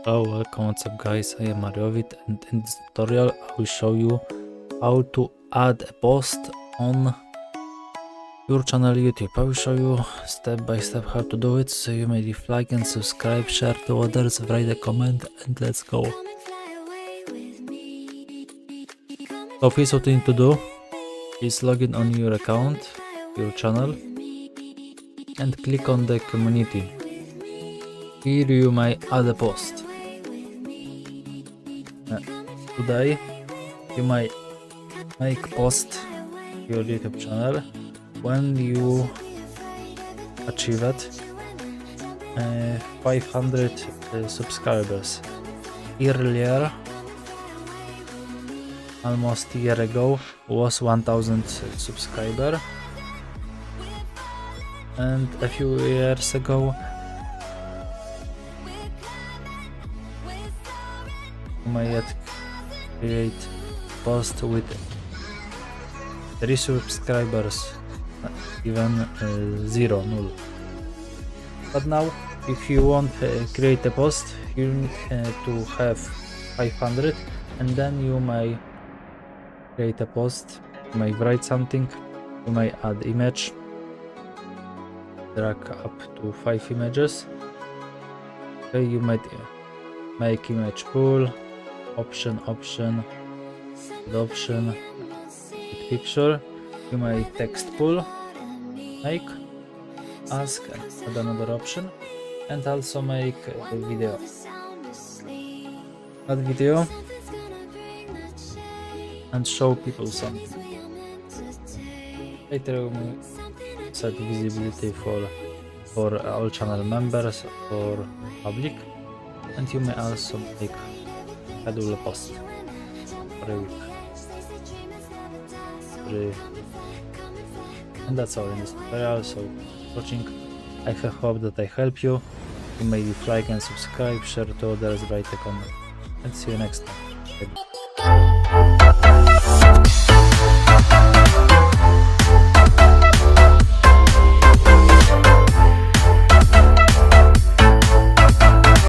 Hello, welcome, what's up guys, I am Mariovit, and in this tutorial I will show you how to add a post on your channel YouTube. I will show you step by step how to do it, so you may leave like and subscribe, share to others, write a comment, and let's go. So first what you need to do is log in on your account, your channel, and click on the community. Here you may add a post. Today you might make post your YouTube channel when you achieve it 500 subscribers. Earlier, almost a year ago, was 1000 subscriber, and a few years ago you might yet create post with 3 subscribers, even 0, 0. But now if you want to create a post, you need to have 500, and then you may create a post. You may write something, you may add image, drag up to 5 images. Okay, you might make image pool, option, with picture. You may text pool, make, ask, and add another option, and also make a video. Add video and show people something. Later you may set visibility for all channel members or public, and you may also make schedule a post for a week. And that's all in this tutorial. So watching, I hope that I help you. You may leave like and subscribe, share to others, write a comment, and see you next time. Bye.